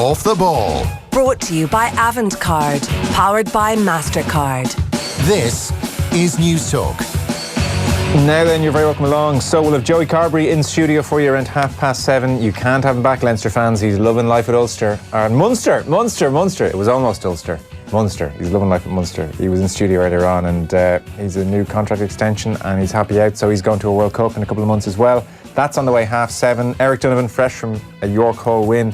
Off the Ball. Brought to you by Avantcard, powered by MasterCard. This is News Talk. Now then, you're very welcome along. So we'll have Joey Carberry in studio for you around 7:30. You can't have him back, Leinster fans. He's loving life at Ulster. Or Munster. It was almost Ulster. Munster. He's loving life at Munster. He was in studio earlier on, and he's a new contract extension and he's happy out. So he's going to a World Cup in a couple of months as well. That's on the way 7:30. Eric Donovan, fresh from a York Hall win.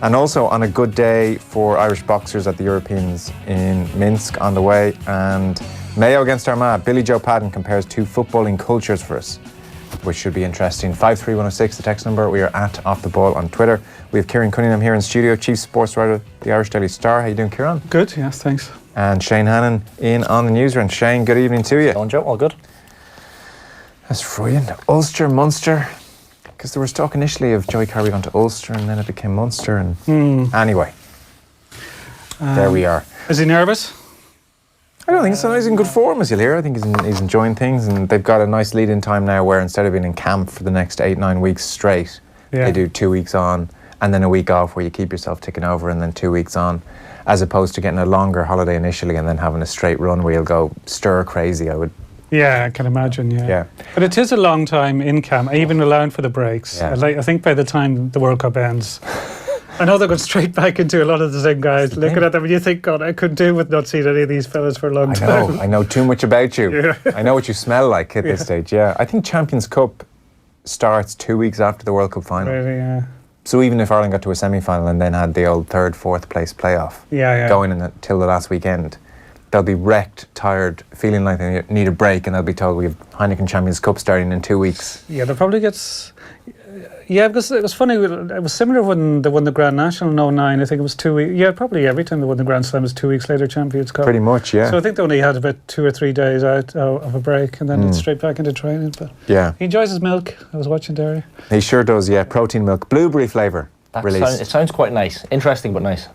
And also on a good day for Irish boxers at the Europeans in Minsk on the way. And Mayo against Armagh. Billy Joe Padden compares two footballing cultures for us, which should be interesting. 53106, the text number. We are at Off the Ball on Twitter. We have Kieran Cunningham here in studio, chief sports writer, the Irish Daily Star. How you doing, Kieran? Good, yes, thanks. And Shane Hannon in on the Newsround. Shane, good evening to you. Going, Joe, all good. That's brilliant. Ulster, Munster. Because there was talk initially of Joey Carberry going to Ulster and then it became Munster. And anyway, there we are. Is he nervous? I don't think so. He's in good form, as you'll hear. I think he's enjoying things, and they've got a nice lead-in time now where instead of being in camp for the next 8-9 weeks straight, they do 2 weeks on and then a week off where you keep yourself ticking over and then 2 weeks on, as opposed to getting a longer holiday initially and then having a straight run where you'll go stir crazy, I would. Yeah, I can imagine, yeah. But it is a long time in camp, even allowing for the breaks. Yeah. I think by the time the World Cup ends, I know they're going straight back into a lot of the same guys. Looking at them and you think, God, I couldn't do with not seeing any of these fellas for a long time. I know too much about you. Yeah. I know what you smell like at this stage, yeah. I think Champions Cup starts 2 weeks after the World Cup final. Really, yeah. So even if Ireland got to a semi-final and then had the old 3rd, 4th place playoff going in until the last weekend, they'll be wrecked, tired, feeling like they need a break, and they'll be told we have Heineken Champions Cup starting in 2 weeks. Yeah, they'll probably get... Yeah, because it was funny, it was similar when they won the Grand National in 2009. I think it was 2 weeks. Yeah, probably every time they won the Grand Slam was 2 weeks later Champions Cup. Pretty much, yeah. So I think they only had about 2 or 3 days out of a break and then it's straight back into training. But yeah, he enjoys his milk. I was watching there. He sure does, yeah. Protein milk, blueberry flavour released. It sounds quite nice. Interesting, but nice.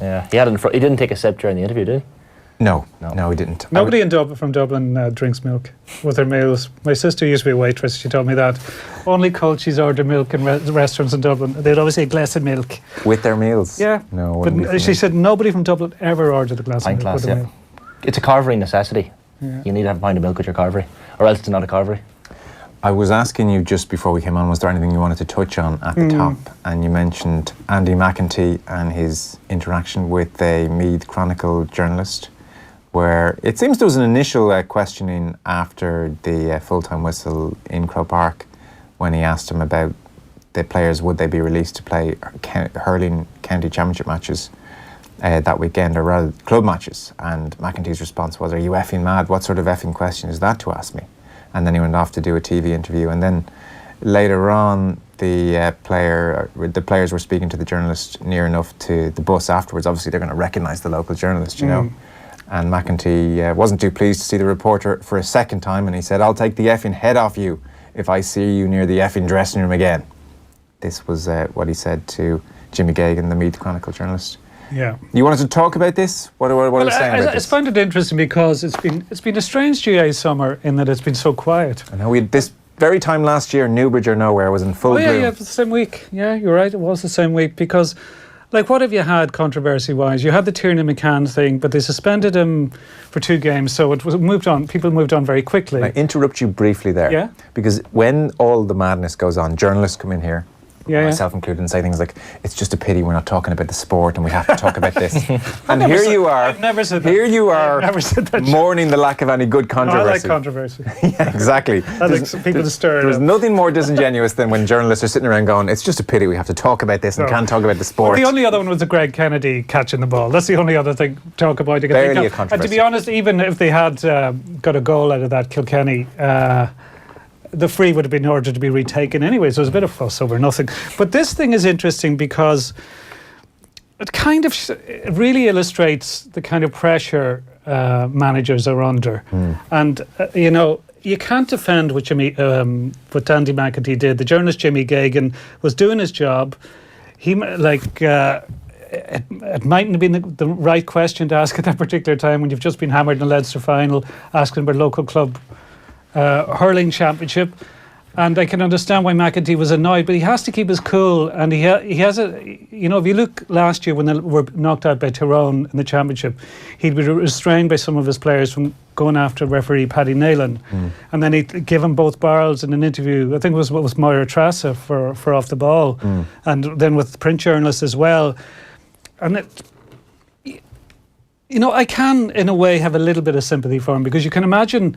Yeah, he didn't take a sip during the interview, did he? No, he didn't. Nobody from Dublin drinks milk with their meals. My sister used to be a waitress. She told me that only cultures order milk in restaurants in Dublin. They'd always say a glass of milk with their meals. Yeah, no. But she said nobody from Dublin ever ordered a glass of milk with their meal. It's a carvery necessity. Yeah. You need to have a pint of milk with your carvery, or else it's not a carvery. I was asking you just before we came on, was there anything you wanted to touch on at the top? And you mentioned Andy McEntee and his interaction with a Meath Chronicle journalist, where it seems there was an initial questioning after the full-time whistle in Croke Park when he asked him about the players, would they be released to play hurling county championship matches that weekend, or rather club matches. And McEntee's response was, are you effing mad? What sort of effing question is that to ask me? And then he went off to do a TV interview. And then later on, the players were speaking to the journalist near enough to the bus afterwards. Obviously, they're going to recognise the local journalist, you know. And McEntee wasn't too pleased to see the reporter for a second time, and he said, I'll take the effing head off you if I see you near the effing dressing room again. This was what he said to Jimmy Gagan, the Meath Chronicle journalist. Yeah. You wanted to talk about this? What are you saying about this? I this? find it interesting because it's been a strange GA summer in that it's been so quiet. I know, this very time last year, Newbridge or Nowhere was in full bloom. Yeah, it was the same week. Yeah, you're right, it was the same week because... Like, what have you had controversy-wise? You had the Tierney McCann thing, but they suspended him for 2 games, so it moved on. People moved on very quickly. I interrupt you briefly there. Yeah? Because when all the madness goes on, journalists come in here, myself included, and say things like, it's just a pity we're not talking about the sport and we have to talk about this. And here you are. I've never said that. Here you are, never said that. mourning the lack of any good controversy. I like controversy. Yeah, exactly. I like people to stir it up. There's nothing more disingenuous than when journalists are sitting around going, it's just a pity we have to talk about this and can't talk about the sport. Well, the only other one was the Greg Kennedy catching the ball. That's the only other thing to talk about. Barely a controversy. And to be honest, even if they had got a goal out of that, Kilkenny... the free would have been ordered to be retaken anyway, so it was a bit of fuss over nothing. But this thing is interesting because it kind of it really illustrates the kind of pressure managers are under. And, you know, you can't defend what Andy McEntee did. The journalist Jimmy Gagan was doing his job. He, it mightn't have been the right question to ask at that particular time when you've just been hammered in the Leinster final, asking about local club hurling championship. And I can understand why McEntee was annoyed, but he has to keep his cool. And he has a, if you look last year when they were knocked out by Tyrone in the championship, he'd be restrained by some of his players from going after referee Paddy Nealon. And then he'd give him both barrels in an interview. I think it was Moira Trassa for off the ball. And then with print journalists as well. And I can, in a way, have a little bit of sympathy for him, because you can imagine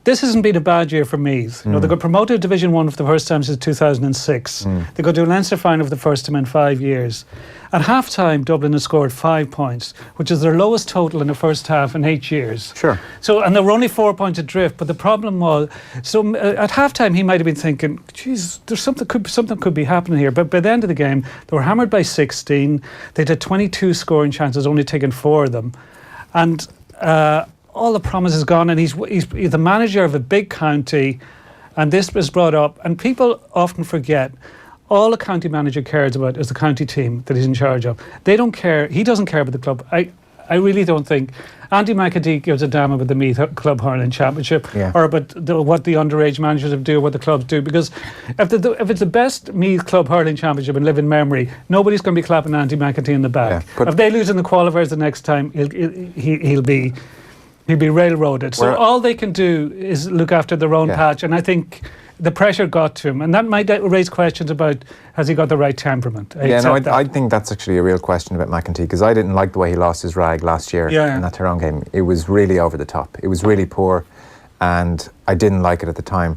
this hasn't been a bad year for Meath. They got promoted to Division 1 for the first time since 2006. They got to a Leinster final for the first time in 5 years. At half-time, Dublin had scored 5 points, which is their lowest total in the first half in 8 years. Sure. So, and they were only 4 points adrift, but the problem was, at half-time he might have been thinking, geez, there's something could be happening here. But by the end of the game, they were hammered by 16. They'd had 22 scoring chances, only taken 4 of them. And all the promise is gone, and he's the manager of a big county, and this was brought up, and people often forget all a county manager cares about is the county team that he's in charge of. They don't care. He doesn't care about the club. I really don't think Andy McEntee gives a damn about the Meath Club Hurling Championship or about what the underage managers do or what the clubs do, because if it's the best Meath Club Hurling Championship in living memory, nobody's going to be clapping Andy McEntee in the back. If they lose in the qualifiers the next time, he'll be railroaded. So all they can do is look after their own patch, and I think the pressure got to him, and that might raise questions about, has he got the right temperament? I think that's actually a real question about McEntee, because I didn't like the way he lost his rag last year in that Tyrone game. It was really over the top. It was really poor, and I didn't like it at the time.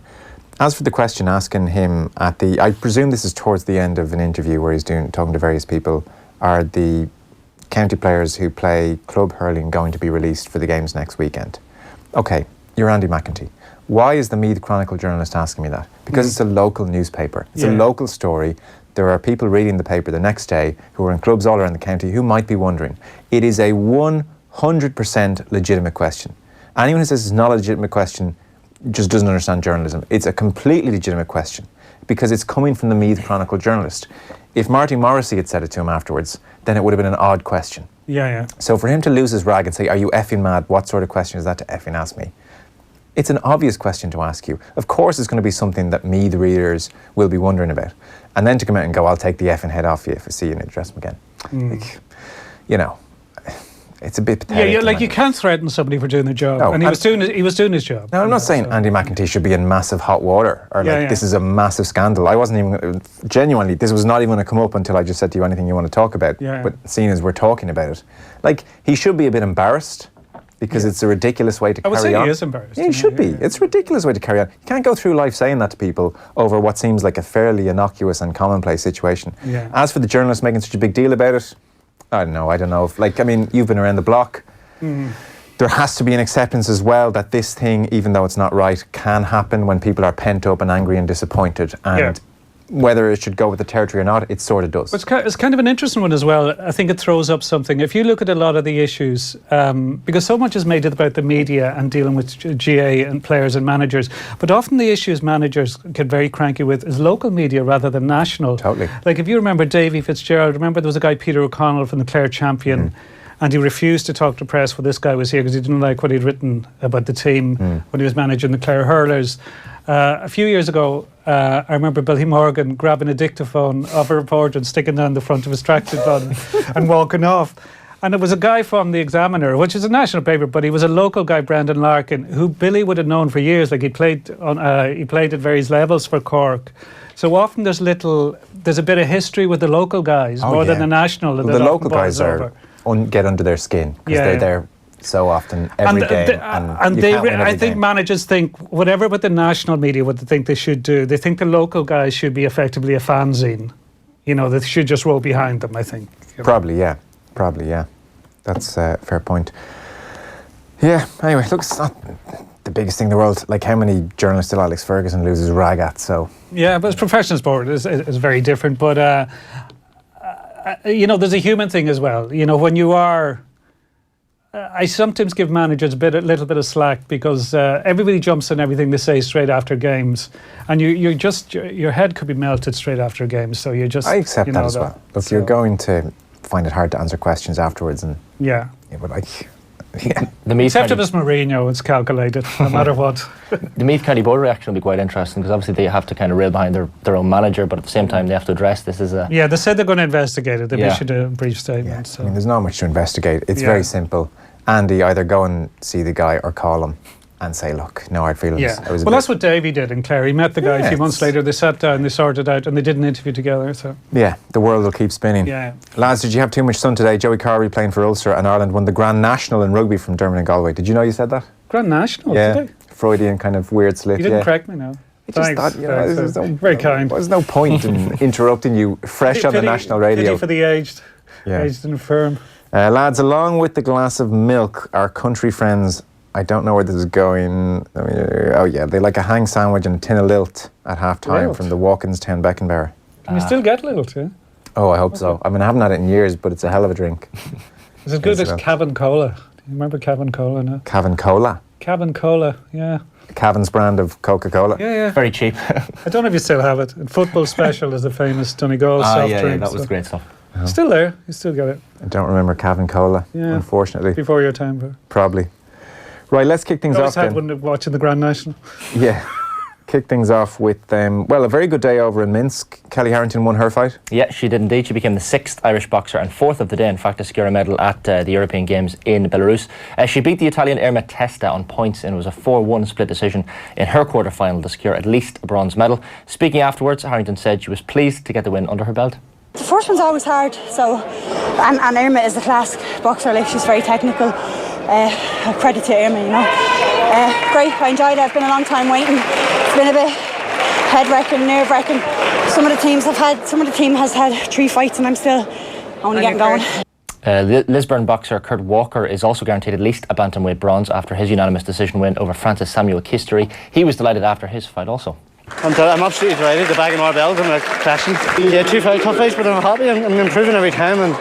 As for the question asking him I presume this is towards the end of an interview where he's talking to various people, are the county players who play club hurling going to be released for the games next weekend? Okay, you're Andy McEntee. Why is the Meath Chronicle journalist asking me that? Because it's a local newspaper. It's a local story. There are people reading the paper the next day who are in clubs all around the county who might be wondering. It is a 100% legitimate question. Anyone who says it's not a legitimate question just doesn't understand journalism. It's a completely legitimate question because it's coming from the Meath Chronicle journalist. If Marty Morrissey had said it to him afterwards, then it would have been an odd question. So for him to lose his rag and say, are you effing mad? What sort of question is that to effing ask me? It's an obvious question to ask you. Of course it's going to be something that Meath readers will be wondering about. And then to come out and go, I'll take the effing head off you if I see you and address him again. It's a bit pathetic. You can't threaten somebody for doing their job. No, and he was doing his job. No, I'm not saying Andy McEntee should be in massive hot water or this is a massive scandal. I wasn't even, genuinely, this was not even going to come up until I just said to you anything you want to talk about. But seeing as we're talking about it, he should be a bit embarrassed because it's a ridiculous way to carry on. I would say he is embarrassed. Yeah, he should be. It's a ridiculous way to carry on. You can't go through life saying that to people over what seems like a fairly innocuous and commonplace situation. As for the journalist making such a big deal about it, I don't know. You've been around the block. There has to be an acceptance as well that this thing, even though it's not right, can happen when people are pent up and angry and disappointed. And whether it should go with the territory or not, it sort of does. It's kind of an interesting one as well. I think it throws up something. If you look at a lot of the issues, because so much is made about the media and dealing with GA and players and managers, but often the issues managers get very cranky with is local media rather than national. Totally. Like if you remember Davy Fitzgerald, remember there was a guy, Peter O'Connell from the Clare Champion, and he refused to talk to press when this guy was here because he didn't like what he'd written about the team when he was managing the Clare Hurlers. A few years ago, I remember Billy Morgan grabbing a dictaphone off a reporter and sticking down the front of his tracksuit button and walking off. And it was a guy from the Examiner, which is a national paper, but he was a local guy, Brendan Larkin, who Billy would have known for years. Like he played at various levels for Cork. So often there's a bit of history with the local guys more than the national. Well, the local guys get under their skin because they're there so often every game. I think managers think whatever with the national media, what they think they should do, they think the local guys should be effectively a fanzine. They should just roll behind them, I think. Probably, yeah. That's a fair point. Yeah, anyway, look, it's not the biggest thing in the world. Like how many journalists did Alex Ferguson lose his rag at, so... Yeah, but it's professional sport is very different. But, there's a human thing as well. When you are... I sometimes give managers a little bit of slack because everybody jumps on everything they say straight after games, and your head could be melted straight after games. So you just... I accept that as well. Look, you're going to find it hard to answer questions afterwards, and but The Meath Except if County, it's Mourinho, it's calculated, no matter what. the Meath County Board reaction will be quite interesting because obviously they have to kind of rail behind their own manager, but at the same time they have to address this as a. Yeah, they said they're going to investigate it. They've Yeah. issued a brief Yeah. statement. So. I mean, there's not much to investigate. It's Yeah. very simple. Andy, either go and see the guy or call him and say, look, no hard feelings. Yeah, I was a well, bit- that's what Davey did in Clare. He met the guy a few months later. They sat down, they sorted out, and they did an interview together. So Yeah, the world will keep spinning. yeah, Lads, did you have too much sun today? Joey Carberry playing for Ulster and Ireland won the Grand National in rugby from Dermot and Galway. Did you know you said that? Grand National. Yeah, Did Freudian kind of weird slip. you didn't yeah. correct me now. I just Thanks. thought, you know, Thanks. there's no, Very kind. There's no point in interrupting you fresh on the national radio. Pity for the aged, Yeah. aged and infirm. Lads, along with the glass of milk, our country friends, I don't know where this is going. I mean, oh yeah, they like a hang sandwich and a tin of lilt at half time Lilt? from the Walkinstown Beckenbauer. Can you still get little too? Oh, I hope so. I mean, I haven't had it in years, but it's a hell of a drink. Is it good Yes, as lilt. Cavan Cola? Do you remember Cavan Cola now? Cavan Cola. Cavan Cola, yeah. Cavan's brand of Coca-Cola. Yeah, yeah. Very cheap. I don't know if you still have it. And Football Special is the famous Donegal soft drink. that was so- great stuff. Still there. You still get it. I don't remember Cavan Cola, Yeah. unfortunately. Before your time, but Probably. Right, let's kick things I off always had then. one watching the Grand National. Yeah. Kick things off with, well, a very good day over in Minsk. Kellie Harrington won her fight. Yeah, she did indeed. She became the 6th Irish boxer and 4th of the day, in fact, to secure a medal at the European Games in Belarus. She beat the Italian Irma Testa on points, and it was a 4-1 split decision in her quarter-final to secure at least a bronze medal. Speaking afterwards, Harrington said she was pleased to get the win under her belt. The first one's always hard, so and Irma is a class boxer, like she's very technical. Credit to Irma, you know. Great, I enjoyed it. I've been a long time waiting. It's been a bit head-wrecking, nerve-wrecking. Some of the team has had 3 fights, and I'm still only getting going. Lisburn boxer Kurt Walker is also guaranteed at least a bantamweight bronze after his unanimous decision win over Francis Samuel Kistery. He was delighted after his fight also. I'm absolutely delighted. The bag in our belt and like clashing. Yeah, 2 tough fights, but I'm happy. I'm improving every time, and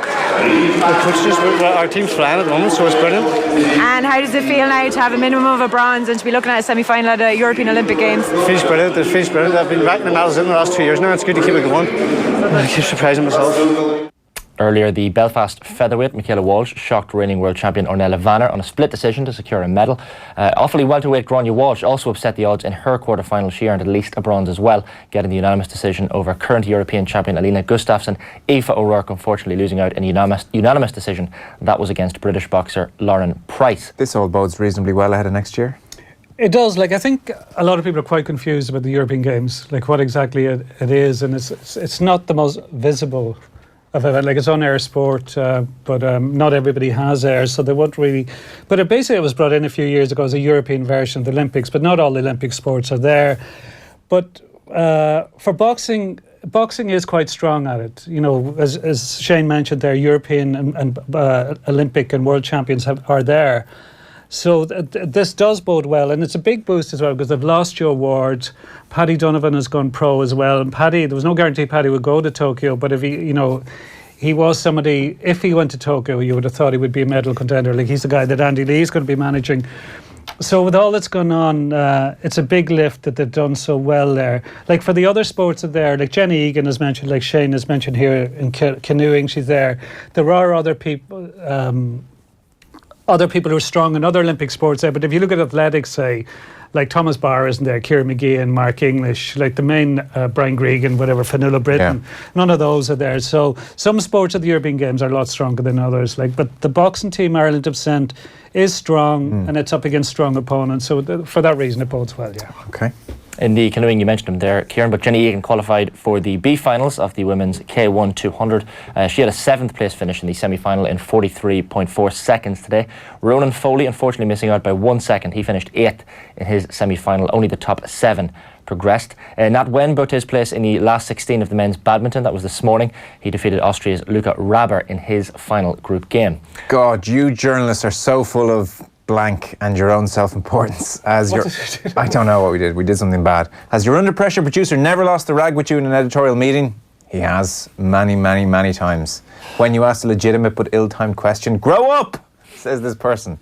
our team's flying at the moment, so it's brilliant. And how does it feel now to have a minimum of a bronze and to be looking at a semi-final at the European Olympic Games? It feels brilliant. It feels brilliant. I've been racking the medals in the last 2 years now. It's good to keep it going. I keep surprising myself. Earlier, the Belfast featherweight Michaela Walsh shocked reigning world champion Ornella Vanner on a split decision to secure a medal. Offaly welterweight Grania Walsh also upset the odds in her quarter-final. She earned at least a bronze as well, getting the unanimous decision over current European champion Alina Gustafsson. Aoife O'Rourke unfortunately losing out in a unanimous decision. That was against British boxer Lauren Price. This all bodes reasonably well ahead of next year. It does. Like, I think a lot of people are quite confused about the European Games, like what exactly it is, and it's not the most visible of it. Like, it's on air sport, but not everybody has air, so they won't really. But it basically was brought in a few years ago as a European version of the Olympics, but not all the Olympic sports are there. But for boxing is quite strong at it. You know, as Shane mentioned, there European and Olympic and world champions are there. So this does bode well, and it's a big boost as well because they've lost Joe Ward. Paddy Donovan has gone pro as well, and Paddy, there was no guarantee Paddy would go to Tokyo, but if he was somebody, if he went to Tokyo, you would have thought he would be a medal contender. Like, he's the guy that Andy Lee's going to be managing. So with all that's gone on, it's a big lift that they've done so well there. Like, for the other sports are there, like Jenny Egan has mentioned, like Shane has mentioned here in canoeing, she's there. There are other people who are strong in other Olympic sports there, but if you look at athletics, say, like Thomas Barr isn't there, Kieran McGeehan, Mark English, like the main Brian Gregan, whatever, Fionnuala Britton, none of those are there. So some sports at the European Games are a lot stronger than others. Like, but the boxing team Ireland have sent is strong, and it's up against strong opponents. So for that reason, it bodes well, yeah. Okay. In the canoeing, you mentioned him there, Kieran, but Jenny Egan qualified for the B finals of the women's K1 200. She had a 7th place finish in the semi-final in 43.4 seconds today. Ronan Foley unfortunately missing out by 1 second. He finished 8th in his semi-final. Only the top 7 progressed. Nat Wen booked his place in the last 16 of the men's badminton. That was this morning. He defeated Austria's Luca Raber in his final group game. God, you journalists are so full of blank and your own self-importance. I don't know what we did. We did something bad. Has your under pressure producer never lost the rag with you in an editorial meeting? He has many, many, many times. When you ask a legitimate but ill-timed question, grow up, says this person.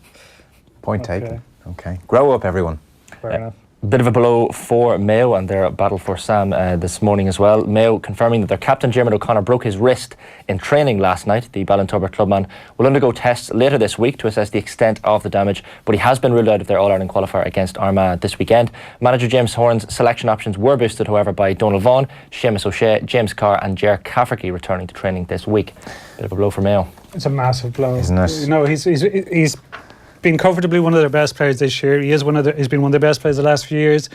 Point taken. Okay. Grow up, everyone. Fair enough. Bit of a blow for Mayo and their battle for Sam this morning as well. Mayo confirming that their captain Diarmuid O'Connor broke his wrist in training last night. The Ballintober clubman will undergo tests later this week to assess the extent of the damage, but he has been ruled out of their All-Ireland qualifier against Armagh this weekend. Manager James Horan's selection options were boosted, however, by Donald Vaughan, Seamus O'Shea, James Carr and Ger Cafferty returning to training this week. Bit of a blow for Mayo. It's a massive blow, isn't it? You know, he's been comfortably one of their best players this year. He's been one of their best players the last few years.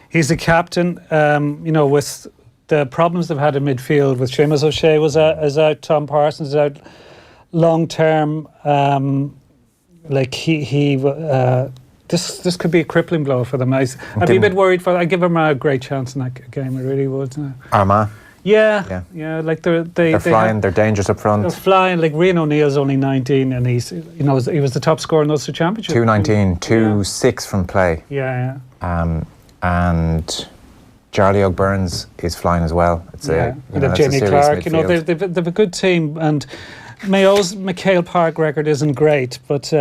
He's the captain. You know, with the problems they've had in midfield, with Seamus O'Shea is out, Tom Parsons is out long term. This could be a crippling blow for them. I'd be a bit worried for. I'd give them a great chance in that game. I really would. Armagh. Yeah. Like they're flying. They're dangerous up front. They're flying. Like Rian O'Neill's only 19, and he was the top scorer in the Ulster Championship. 219, 2-6 from play. Yeah. And Charlie O'Byrne's is flying as well. They've Jamie Clark. You know, they've a good team, and Mayo's McHale Park record isn't great, but.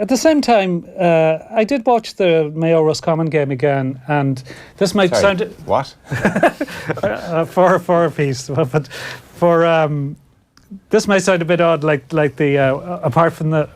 At the same time, I did watch the Mayo Roscommon game again, and this might sound what for a piece, but this might sound a bit odd, like the apart from that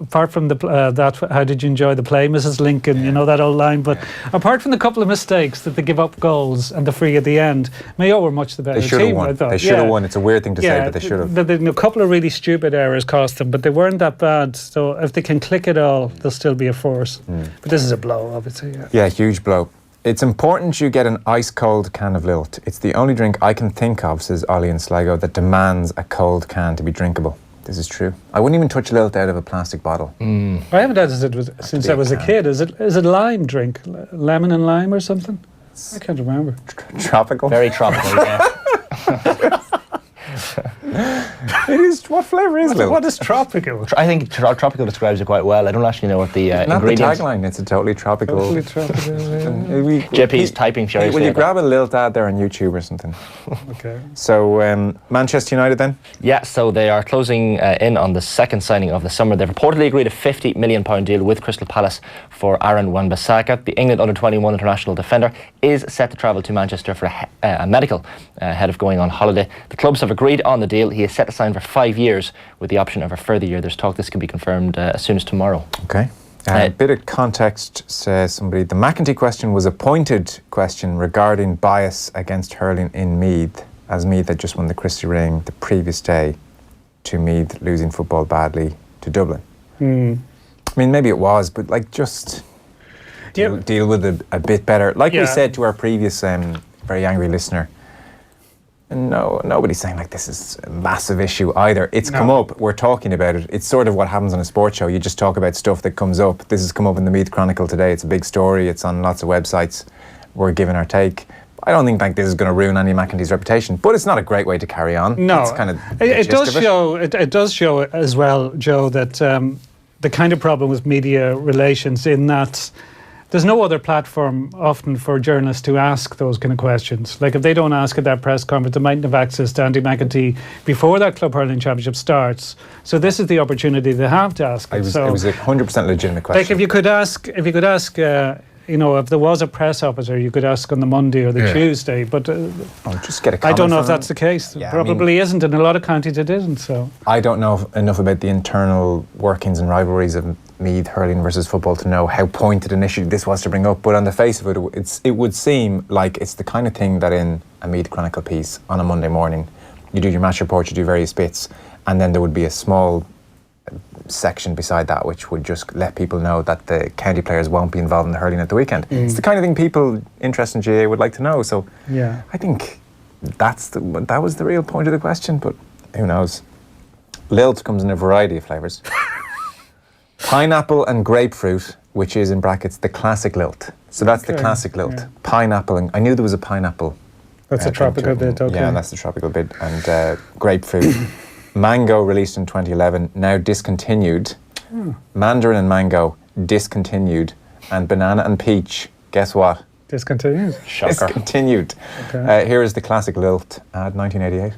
how did you enjoy the play, Mrs. Lincoln? You know that old line. But apart from the couple of mistakes that they give up goals and the free at the end, Mayo were much the better team. I thought they should have won. It's a weird thing to say, but they should have. A couple of really stupid errors cost them, but they weren't that bad. So if they can click it all, they'll still be a force. But this is a blow, obviously. Yeah, huge blow. It's important you get an ice-cold can of Lilt. It's the only drink I can think of, says Ollie in Sligo, that demands a cold can to be drinkable. This is true. I wouldn't even touch Lilt out of a plastic bottle. I haven't had it since I was a kid. Is it lime drink? Lemon and lime or something? I can't remember. Tropical? Very tropical, yeah. It is. What flavour is Lilt? What is tropical? I think tropical describes it quite well. I don't actually know what the ingredients. Not the tagline. It's a totally tropical. JP's typing. Will you grab a Lilt ad there on YouTube or something? Okay. So Manchester United then? Yeah. So they are closing in on the second signing of the summer. They've reportedly agreed a £50 million deal with Crystal Palace for Aaron Wan-Bissaka. The England under-21 international defender is set to travel to Manchester for a medical ahead of going on holiday. The clubs have agreed on the deal. He is set to sign for 5 years with the option of a further year. There's talk this could be confirmed as soon as tomorrow. Okay. A bit of context, says somebody. The McEntee question was a pointed question regarding bias against hurling in Meath, as Meath had just won the Christie Ring the previous day to Meath losing football badly to Dublin. I mean, maybe it was, but just deal with it a bit better. Like we said to our previous very angry listener, no, nobody's saying this is a massive issue either. It's come up, we're talking about it. It's sort of what happens on a sports show. You just talk about stuff that comes up. This has come up in the Meath Chronicle today. It's a big story. It's on lots of websites. We're giving our take. I don't think this is going to ruin Andy McEntee's reputation, but it's not a great way to carry on. No, it's kind of it does show as well, Joe, that the kind of problem with media relations in that there's no other platform often for journalists to ask those kind of questions. Like if they don't ask at that press conference, they mightn't have access to Andy McEntee before that Club Hurling Championship starts. So this is the opportunity they have to ask. It was a 100% legitimate question. Like if you could ask, if there was a press officer, you could ask on the Monday or the Tuesday. But just get a comment. I don't know if that's the case. Yeah, probably isn't. In a lot of counties, it isn't. So I don't know enough about the internal workings and rivalries of Meath hurling versus football to know how pointed an issue this was to bring up. But on the face of it, it would seem like it's the kind of thing that in a Meath Chronicle piece on a Monday morning, you do your match report, you do various bits, and then there would be a small section beside that which would just let people know that the county players won't be involved in the hurling at the weekend. It's the kind of thing people interested in GAA would like to know. So I think that was the real point of the question, but who knows. Lilt comes in a variety of flavours. Pineapple and grapefruit, which is in brackets the classic Lilt. So that's the classic Lilt. Yeah. Pineapple, and I knew there was a pineapple. That's a tropical bit, okay. Yeah, that's the tropical bit. And grapefruit. Mango, released in 2011, now discontinued. Mandarin and mango, discontinued. And banana and peach, guess what? Discontinued. Shocker. Discontinued. Okay. Here is the classic Lilt, 1988.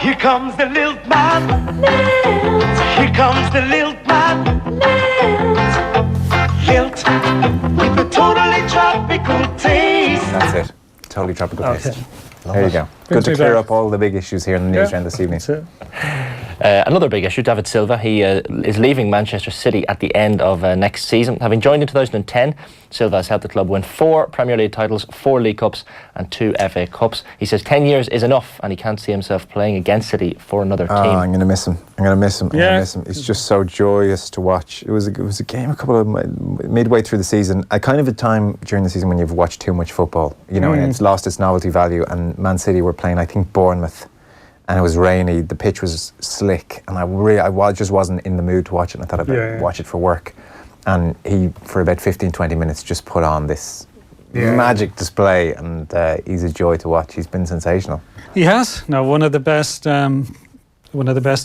Here comes the Lilt man. Lilt. Here comes the Lilt man. Lilt. kilt with a totally tropical taste. That's it. Totally tropical taste. Okay. There you go. Good to clear up all the big issues here in the Newsround this evening. That's it. Another big issue, David Silva. He is leaving Manchester City at the end of next season. Having joined in 2010, Silva has helped the club win 4 Premier League titles, 4 League Cups and 2 FA Cups. He says 10 years is enough and he can't see himself playing against City for another team. I'm going to miss him. I'm going to miss him. It's just so joyous to watch. It was a game a couple of midway through the season. A kind of a time during the season when you've watched too much football, you know, and it's lost its novelty value. And Man City were playing, I think, Bournemouth. And it was rainy, the pitch was slick, and I just wasn't in the mood to watch it, and I thought I'd watch it for work. And he, for about 15-20 minutes, just put on this magic display, and he's a joy to watch. He's been sensational. He has. Now, one of the best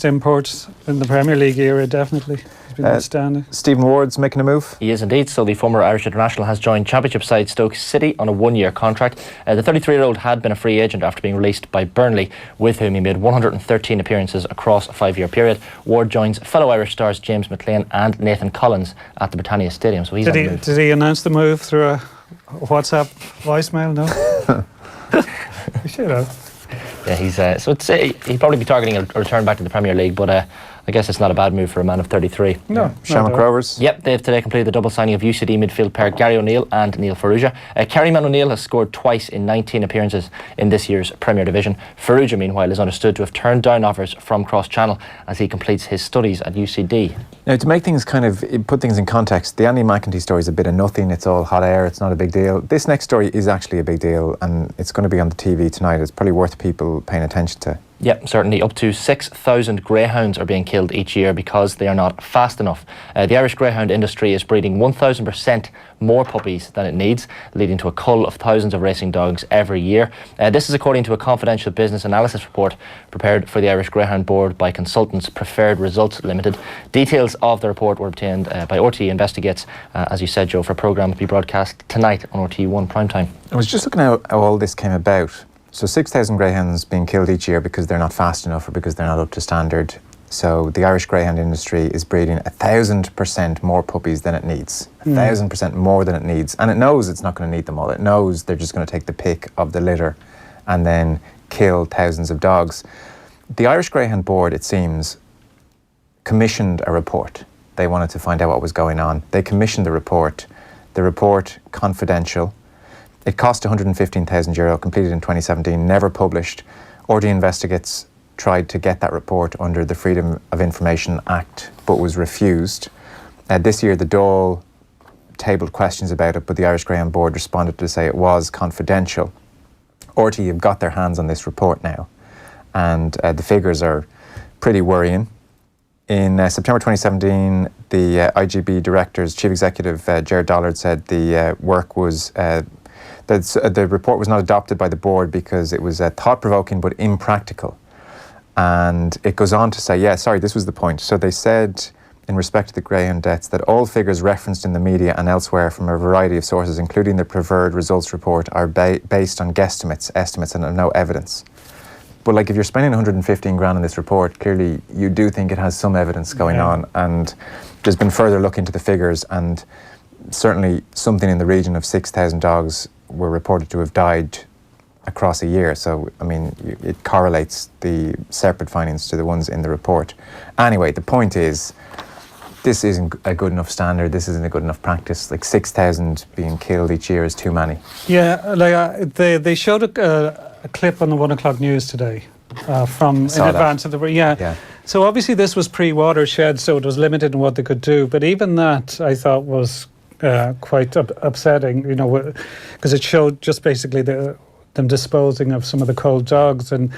imports in the Premier League era, definitely. He's been outstanding. Stephen Ward's making a move. He is indeed. So the former Irish international has joined Championship side Stoke City on a 1-year contract. The 33-year-old had been a free agent after being released by Burnley, with whom he made 113 appearances across a 5-year period. Ward joins fellow Irish stars James McLean and Nathan Collins at the Britannia Stadium. So he's did he announce the move through a WhatsApp voicemail? No. He should have. Yeah, he's he'd probably be targeting a return back to the Premier League, but I guess it's not a bad move for a man of 33. No. Shamrock Rovers. Yep, they've today completed the double signing of UCD midfield pair Gary O'Neill and Neil Farrugia. Kerryman O'Neill has scored twice in 19 appearances in this year's Premier Division. Farrugia, meanwhile, is understood to have turned down offers from Cross Channel as he completes his studies at UCD. Now, to make things put things in context, the Andy McEntee story is a bit of nothing. It's all hot air. It's not a big deal. This next story is actually a big deal, and it's going to be on the TV tonight. It's probably worth people paying attention to. Yep, certainly. Up to 6,000 greyhounds are being killed each year because they are not fast enough. The Irish greyhound industry is breeding 1,000% more puppies than it needs, leading to a cull of thousands of racing dogs every year. This is according to a confidential business analysis report prepared for the Irish Greyhound Board by consultants Preferred Results Limited. Details of the report were obtained by RTE Investigates, as you said, Joe, for a programme to be broadcast tonight on RTE1 primetime. I was just looking at how all this came about. So 6,000 greyhounds being killed each year because they're not fast enough or because they're not up to standard. So the Irish greyhound industry is breeding 1,000% more puppies than it needs. 1,000% more than it needs. And it knows it's not going to need them all. It knows they're just going to take the pick of the litter and then kill thousands of dogs. The Irish Greyhound Board, it seems, commissioned a report. They wanted to find out what was going on. They commissioned the report. The report, confidential. It cost €115,000, completed in 2017, never published. RTE Investigates tried to get that report under the Freedom of Information Act, but was refused. This year, the Dáil tabled questions about it, but the Irish Greyhound Board responded to say it was confidential. RTE have got their hands on this report now, and the figures are pretty worrying. In September 2017, the IGB Director's Chief Executive, Gerard Dollard, said the work was... the report was not adopted by the board because it was thought-provoking but impractical. And it goes on to say, this was the point. So they said, in respect to the greyhound deaths, that all figures referenced in the media and elsewhere from a variety of sources, including the Preferred Results Report, are based on guesstimates, estimates, and have no evidence. But like, if you're spending 115 grand on this report, clearly you do think it has some evidence going on. And there's been further look into the figures, and certainly something in the region of 6,000 dogs were reported to have died across a year. So, I mean, it correlates the separate findings to the ones in the report. Anyway, the point is, this isn't a good enough standard. This isn't a good enough practice. Like, 6,000 being killed each year is too many. Yeah, like they showed a clip on the 1 o'clock news today from in advance of the... Yeah. So obviously this was pre-watershed, so it was limited in what they could do. But even that, I thought, was quite upsetting, you know, because it showed just basically them disposing of some of the cold dogs, and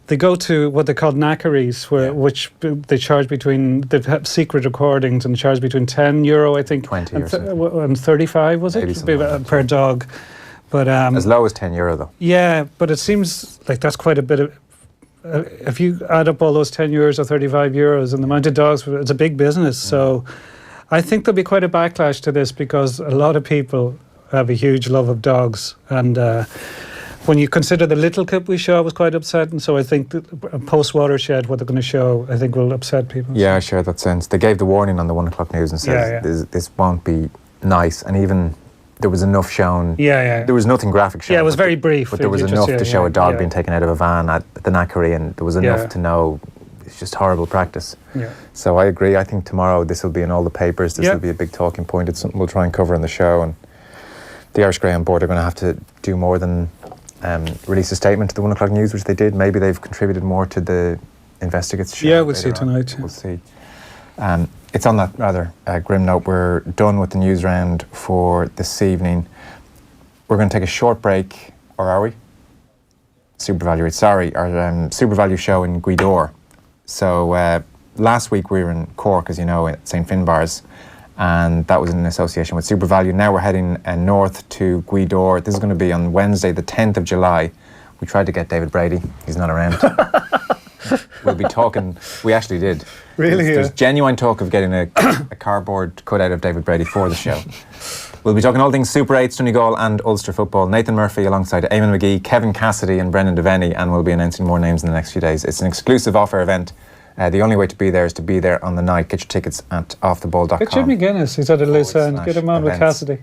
they go to what they call knackeries, which they charge they have secret recordings and charge between €10, I think, 20 and 35, was it, per dog. But as low as €10 though. Yeah, but it seems like that's quite a bit of. If you add up all those €10 or €35 and the amount of dogs, it's a big business. So I think there'll be quite a backlash to this because a lot of people have a huge love of dogs, and when you consider the little clip we saw was quite upsetting. So I think post-watershed, what they're going to show, I think will upset people. Yeah, I share that sense. They gave the warning on the 1 o'clock news and said this won't be nice, and even there was enough shown. Yeah. There was nothing graphic shown. Yeah, it was very brief. But there was enough to show a dog being taken out of a van at the knackery, and there was enough to know it's just horrible practice. Yeah. So I agree. I think tomorrow this will be in all the papers. This will be a big talking point. It's something we'll try and cover in the show, and the Irish Greyhound board are going to have to do more than release a statement to the 1 o'clock news, which they did. Maybe they've contributed more to the Investigates show. Yeah, we'll see tonight. We'll see. It's on that rather grim note. We're done with the news round for this evening. We're going to take a short break, or are we? SuperValu, sorry, our SuperValu show in Gweedore. So last week we were in Cork, as you know, at St. Finbarr's, and that was in association with SuperValu. Now we're heading north to Gweedore. This is going to be on Wednesday, the 10th of July. We tried to get David Brady. He's not around. We'll be talking. We actually did. Really? There's genuine talk of getting a cardboard cutout of David Brady for the show. We'll be talking all things Super 8, Donegal and Ulster football. Nathan Murphy alongside Eamon McGee, Kevin Cassidy and Brendan Devaney, and we'll be announcing more names in the next few days. It's an exclusive off-air event. The only way to be there is to be there on the night. Get your tickets at offtheball.com. Get Jimmy Guinness. He's at a loose end. Get him on with Cassidy.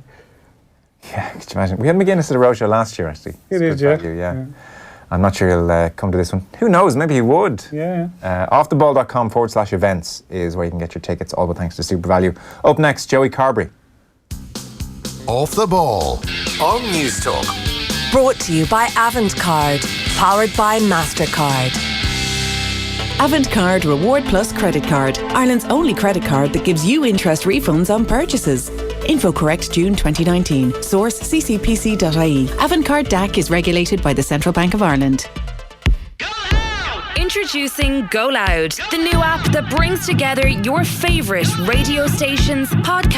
Yeah, could you imagine? We had McGuinness at a roadshow last year, actually. He did, yeah. I'm not sure he'll come to this one. Who knows? Maybe he would. Yeah. Offtheball.com/events is where you can get your tickets, all but thanks to SuperValu. Up next, Joey Carberry. Off the Ball on News Talk. Brought to you by Avantcard, powered by MasterCard. Avantcard Reward Plus Credit Card, Ireland's only credit card that gives you interest refunds on purchases. Info correct June 2019. Source ccpc.ie. Avantcard DAC is regulated by the Central Bank of Ireland. Introducing Go Loud, the new app that brings together your favourite radio stations, podcasts,